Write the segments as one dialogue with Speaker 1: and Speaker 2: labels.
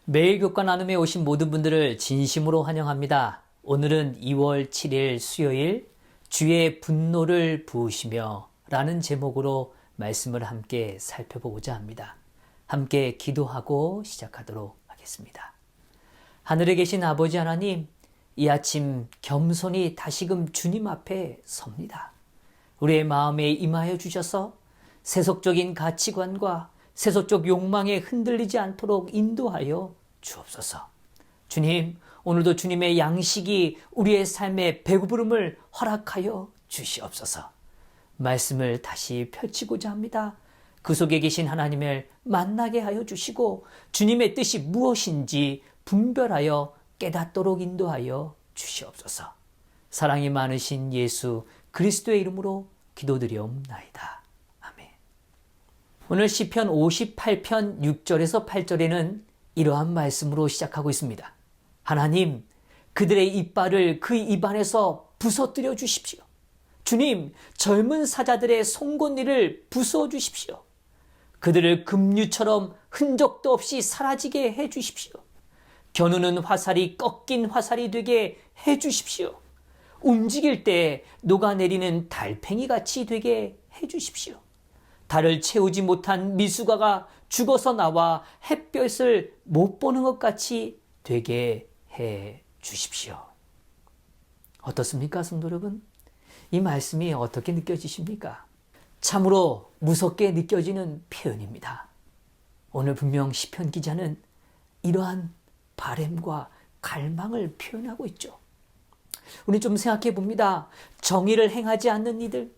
Speaker 1: 매일 교과 나눔에 오신 모든 분들을 진심으로 환영합니다. 오늘은 2월 7일 수요일 주의 분노를 부으시며 라는 제목으로 말씀을 함께 살펴보고자 합니다. 함께 기도하고 시작하도록 하겠습니다. 하늘에 계신 아버지 하나님, 이 아침 겸손히 다시금 주님 앞에 섭니다. 우리의 마음에 임하여 주셔서 세속적인 가치관과 세속적 욕망에 흔들리지 않도록 인도하여 주옵소서. 주님, 오늘도 주님의 양식이 우리의 삶의 배부름을 허락하여 주시옵소서. 말씀을 다시 펼치고자 합니다. 그 속에 계신 하나님을 만나게 하여 주시고 주님의 뜻이 무엇인지 분별하여 깨닫도록 인도하여 주시옵소서. 사랑이 많으신 예수 그리스도의 이름으로 기도드리옵나이다. 아멘. 오늘 시편 58편 6절에서 8절에는 이러한 말씀으로 시작하고 있습니다. 하나님, 그들의 이빨을 그 입안에서 부서뜨려 주십시오. 주님, 젊은 사자들의 송곳니를 부숴 주십시오. 그들을 금류처럼 흔적도 없이 사라지게 해 주십시오. 겨누는 화살이 꺾인 화살이 되게 해 주십시오. 움직일 때 녹아내리는 달팽이 같이 되게 해 주십시오. 달을 채우지 못한 미숙아가 죽어서 나와 햇볕을 못 보는 것 같이 되게 해 주십시오. 어떻습니까, 성도 여러분? 이 말씀이 어떻게 느껴지십니까? 참으로 무섭게 느껴지는 표현입니다. 오늘 분명 시편 기자는 이러한 바램과 갈망을 표현하고 있죠. 우리 좀 생각해 봅니다. 정의를 행하지 않는 이들,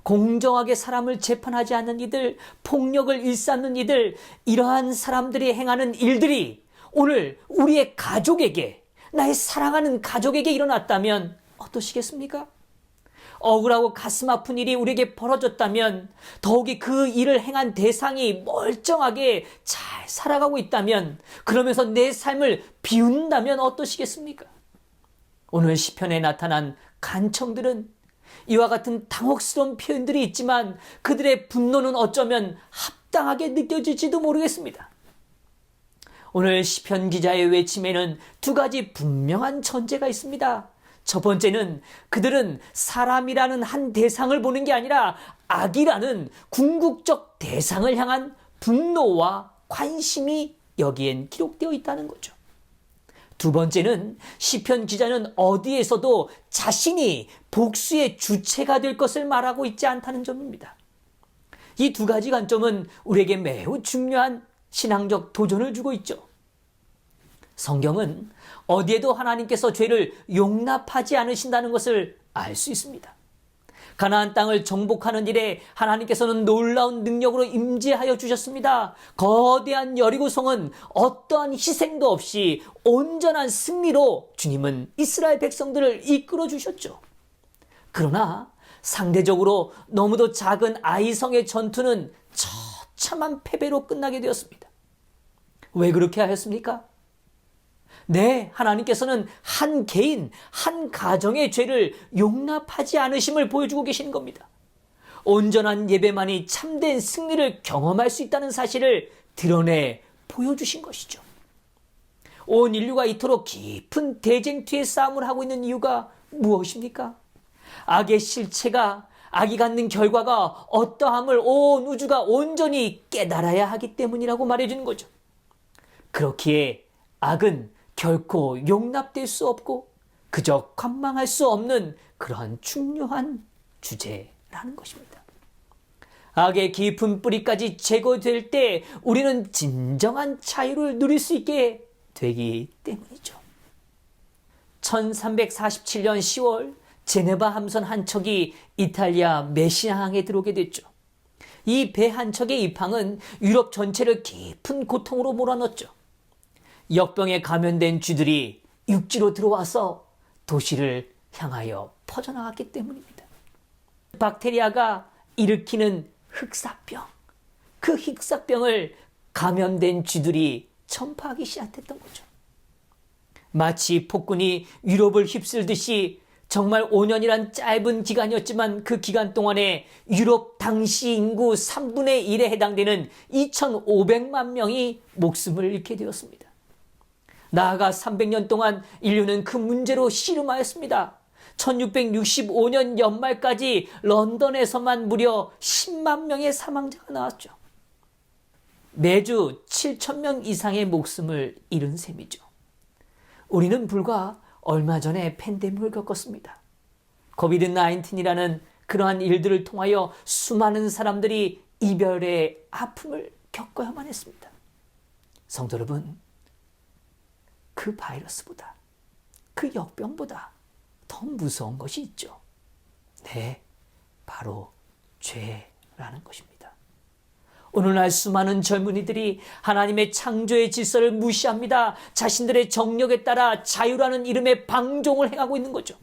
Speaker 1: 공정하게 사람을 재판하지 않는 이들, 폭력을 일삼는 이들, 이러한 사람들이 행하는 일들이 오늘 우리의 가족에게, 나의 사랑하는 가족에게 일어났다면 어떠시겠습니까? 억울하고 가슴 아픈 일이 우리에게 벌어졌다면, 더욱이 그 일을 행한 대상이 멀쩡하게 잘 살아가고 있다면, 그러면서 내 삶을 비운다면 어떠시겠습니까? 오늘 시편에 나타난 간청들은 이와 같은 당혹스러운 표현들이 있지만 그들의 분노는 어쩌면 합당하게 느껴질지도 모르겠습니다. 오늘 시편 기자의 외침에는 두 가지 분명한 전제가 있습니다. 첫 번째는 그들은 사람이라는 한 대상을 보는 게 아니라 악이라는 궁극적 대상을 향한 분노와 관심이 여기엔 기록되어 있다는 거죠. 두 번째는 시편 기자는 어디에서도 자신이 복수의 주체가 될 것을 말하고 있지 않다는 점입니다. 이 두 가지 관점은 우리에게 매우 중요한 신앙적 도전을 주고 있죠. 성경은 어디에도 하나님께서 죄를 용납하지 않으신다는 것을 알 수 있습니다. 가나안 땅을 정복하는 일에 하나님께서는 놀라운 능력으로 임재하여 주셨습니다. 거대한 여리고성은 어떠한 희생도 없이 온전한 승리로 주님은 이스라엘 백성들을 이끌어 주셨죠. 그러나 상대적으로 너무도 작은 아이성의 전투는 처참한 패배로 끝나게 되었습니다. 왜 그렇게 하였습니까? 네, 하나님께서는 한 개인, 한 가정의 죄를 용납하지 않으심을 보여주고 계시는 겁니다. 온전한 예배만이 참된 승리를 경험할 수 있다는 사실을 드러내 보여주신 것이죠. 온 인류가 이토록 깊은 대쟁투의 싸움을 하고 있는 이유가 무엇입니까? 악의 실체가, 악이 갖는 결과가 어떠함을 온 우주가 온전히 깨달아야 하기 때문이라고 말해주는 거죠. 그렇기에 악은 결코 용납될 수 없고 그저 관망할 수 없는 그러한 중요한 주제라는 것입니다. 악의 깊은 뿌리까지 제거될 때 우리는 진정한 자유를 누릴 수 있게 되기 때문이죠. 1347년 10월 제네바 함선 한 척이 이탈리아 메시나항에 들어오게 됐죠. 이 배 한 척의 입항은 유럽 전체를 깊은 고통으로 몰아넣었죠. 역병에 감염된 쥐들이 육지로 들어와서 도시를 향하여 퍼져나갔기 때문입니다. 박테리아가 일으키는 흑사병, 그 흑사병을 감염된 쥐들이 전파하기 시작했던 거죠. 마치 폭군이 유럽을 휩쓸듯이 정말 5년이란 짧은 기간이었지만 그 기간 동안에 유럽 당시 인구 3분의 1에 해당되는 2,500만 명이 목숨을 잃게 되었습니다. 나아가 300년 동안 인류는 그 문제로 씨름하였습니다. 1665년 연말까지 런던에서만 무려 10만 명의 사망자가 나왔죠. 매주 7천 명 이상의 목숨을 잃은 셈이죠. 우리는 불과 얼마 전에 팬데믹을 겪었습니다. 코비드 19이라는 그러한 일들을 통하여 수많은 사람들이 이별의 아픔을 겪어야만 했습니다. 성도 여러분, 그 바이러스보다, 그 역병보다 더 무서운 것이 있죠. 네, 바로 죄라는 것입니다. 오늘날 수많은 젊은이들이 하나님의 창조의 질서를 무시합니다. 자신들의 정력에 따라 자유라는 이름의 방종을 행하고 있는 거죠.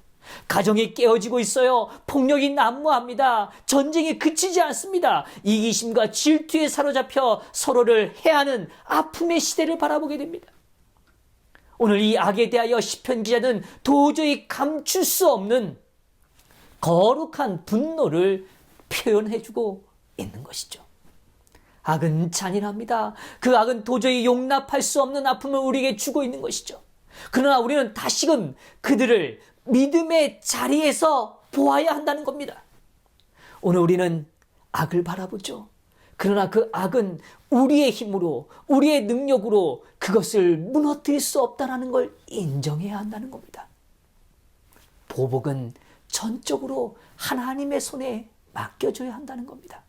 Speaker 1: 가정이 깨어지고 있어요. 폭력이 난무합니다. 전쟁이 그치지 않습니다. 이기심과 질투에 사로잡혀 서로를 해하는 아픔의 시대를 바라보게 됩니다. 오늘 이 악에 대하여 시편 기자는 도저히 감출 수 없는 거룩한 분노를 표현해주고 있는 것이죠. 악은 잔인합니다. 그 악은 도저히 용납할 수 없는 아픔을 우리에게 주고 있는 것이죠. 그러나 우리는 다시금 그들을 믿음의 자리에서 보아야 한다는 겁니다. 오늘 우리는 악을 바라보죠. 그러나 그 악은 우리의 힘으로, 우리의 능력으로 그것을 무너뜨릴 수 없다는 걸 인정해야 한다는 겁니다. 보복은 전적으로 하나님의 손에 맡겨줘야 한다는 겁니다.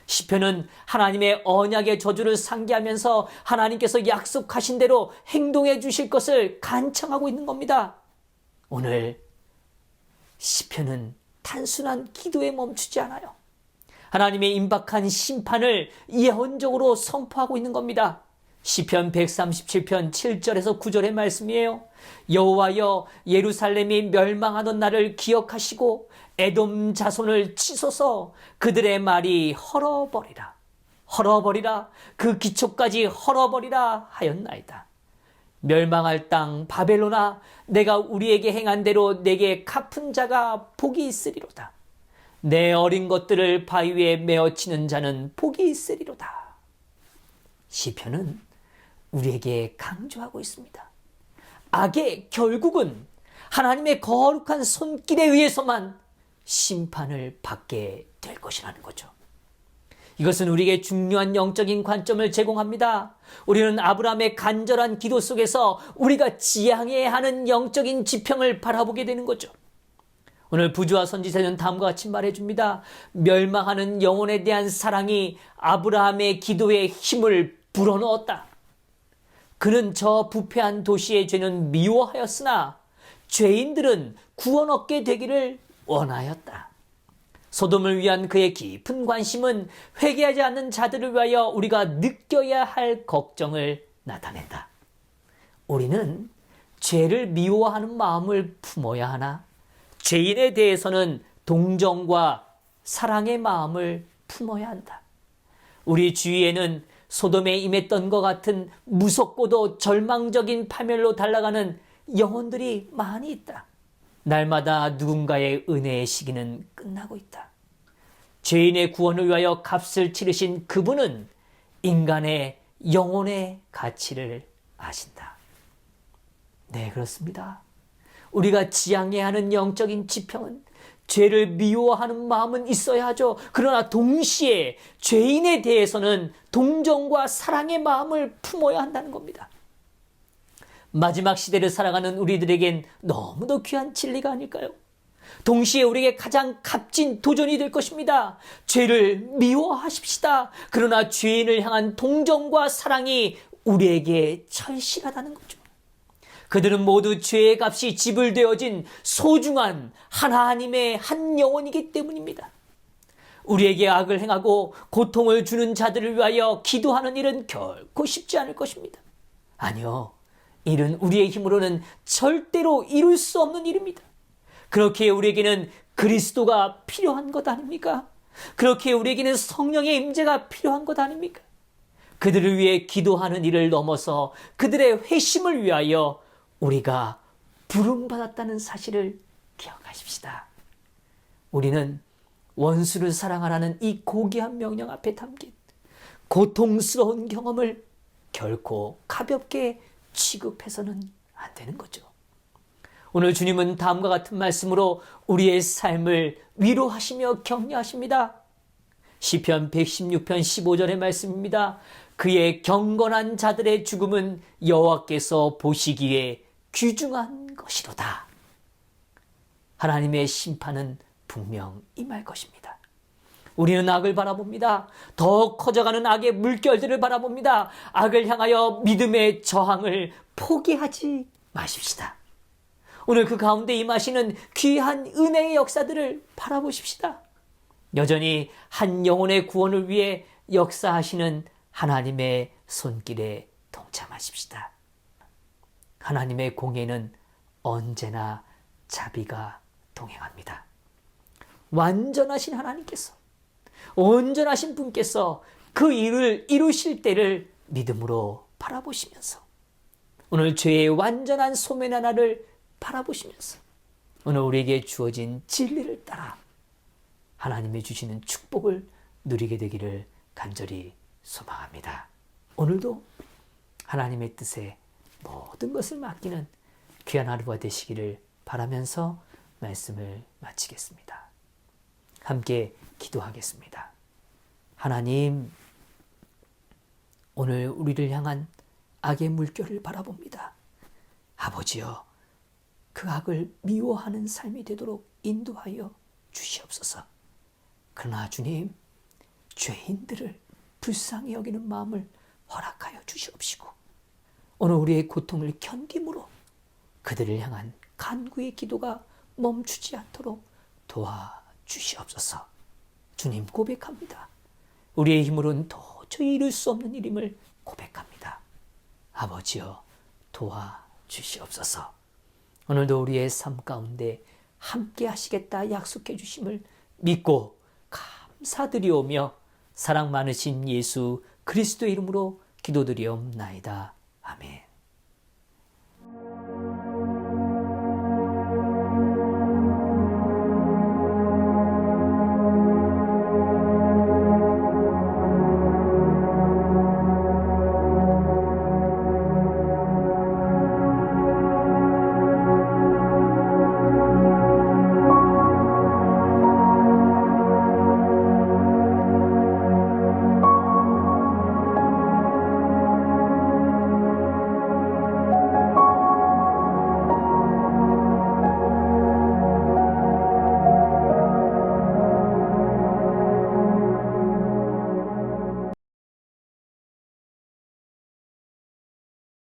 Speaker 1: 시편은 하나님의 언약의 저주를 상기하면서 하나님께서 약속하신 대로 행동해 주실 것을 간청하고 있는 겁니다. 오늘 시편은 단순한 기도에 멈추지 않아요. 하나님의 임박한 심판을 예언적으로 선포하고 있는 겁니다. 시편 137편 7절에서 9절의 말씀이에요. 여호와여, 예루살렘이 멸망하던 날을 기억하시고 에돔 자손을 치소서. 그들의 말이 헐어버리라. 헐어버리라. 그 기초까지 헐어버리라 하였나이다. 멸망할 땅 바벨론아, 내가 우리에게 행한 대로 내게 갚은 자가 복이 있으리로다. 내 어린 것들을 바위에 메어치는 자는 복이 있으리로다. 시편은 우리에게 강조하고 있습니다. 악의 결국은 하나님의 거룩한 손길에 의해서만 심판을 받게 될 것이라는 거죠. 이것은 우리에게 중요한 영적인 관점을 제공합니다. 우리는 아브라함의 간절한 기도 속에서 우리가 지향해야 하는 영적인 지평을 바라보게 되는 거죠. 오늘 부주와 선지자는 다음과 같이 말해줍니다. 멸망하는 영혼에 대한 사랑이 아브라함의 기도에 힘을 불어넣었다. 그는 저 부패한 도시의 죄는 미워하였으나 죄인들은 구원 얻게 되기를 원하였다. 소돔을 위한 그의 깊은 관심은 회개하지 않는 자들을 위하여 우리가 느껴야 할 걱정을 나타낸다. 우리는 죄를 미워하는 마음을 품어야 하나 죄인에 대해서는 동정과 사랑의 마음을 품어야 한다. 우리 주위에는 소돔에 임했던 것 같은 무섭고도 절망적인 파멸로 달려가는 영혼들이 많이 있다. 날마다 누군가의 은혜의 시기는 끝나고 있다. 죄인의 구원을 위하여 값을 치르신 그분은 인간의 영혼의 가치를 아신다. 네, 그렇습니다. 우리가 지향해야 하는 영적인 지평은 죄를 미워하는 마음은 있어야 하죠. 그러나 동시에 죄인에 대해서는 동정과 사랑의 마음을 품어야 한다는 겁니다. 마지막 시대를 살아가는 우리들에겐 너무도 귀한 진리가 아닐까요? 동시에 우리에게 가장 값진 도전이 될 것입니다. 죄를 미워하십시다. 그러나 죄인을 향한 동정과 사랑이 우리에게 절실하다는 거죠. 그들은 모두 죄의 값이 지불되어진 소중한 하나님의 한 영혼이기 때문입니다. 우리에게 악을 행하고 고통을 주는 자들을 위하여 기도하는 일은 결코 쉽지 않을 것입니다. 아니요, 일은 우리의 힘으로는 절대로 이룰 수 없는 일입니다. 그렇게 우리에게는 그리스도가 필요한 것 아닙니까? 그렇게 우리에게는 성령의 임재가 필요한 것 아닙니까? 그들을 위해 기도하는 일을 넘어서 그들의 회심을 위하여 우리가 부름받았다는 사실을 기억하십시다. 우리는 원수를 사랑하라는 이 고귀한 명령 앞에 담긴 고통스러운 경험을 결코 가볍게 취급해서는 안 되는 거죠. 오늘 주님은 다음과 같은 말씀으로 우리의 삶을 위로하시며 격려하십니다. 시편 116편 15절의 말씀입니다. 그의 경건한 자들의 죽음은 여호와께서 보시기에 귀중한 것이로다. 하나님의 심판은 분명 임할 것입니다. 우리는 악을 바라봅니다. 더 커져가는 악의 물결들을 바라봅니다. 악을 향하여 믿음의 저항을 포기하지 마십시다. 오늘 그 가운데 임하시는 귀한 은혜의 역사들을 바라보십시다. 여전히 한 영혼의 구원을 위해 역사하시는 하나님의 손길에 동참하십시다. 하나님의 공예는 언제나 자비가 동행합니다. 완전하신 하나님께서, 온전하신 분께서 그 일을 이루실 때를 믿음으로 바라보시면서 오늘 죄의 완전한 소멸 하나를 바라보시면서 오늘 우리에게 주어진 진리를 따라 하나님이 주시는 축복을 누리게 되기를 간절히 소망합니다. 오늘도 하나님의 뜻에 모든 것을 맡기는 귀한 하루가 되시기를 바라면서 말씀을 마치겠습니다. 함께 기도하겠습니다. 하나님, 오늘 우리를 향한 악의 물결을 바라봅니다. 아버지여, 그 악을 미워하는 삶이 되도록 인도하여 주시옵소서. 그러나 주님, 죄인들을 불쌍히 여기는 마음을 허락하여 주시옵시고 오늘 우리의 고통을 견딤으로 그들을 향한 간구의 기도가 멈추지 않도록 도와주시옵소서. 주님, 고백합니다. 우리의 힘으로는 도저히 이룰 수 없는 일임을 고백합니다. 아버지여, 도와주시옵소서. 오늘도 우리의 삶 가운데 함께 하시겠다 약속해 주심을 믿고 감사드리오며 사랑 많으신 예수 그리스도의 이름으로 기도드리옵나이다. 아멘.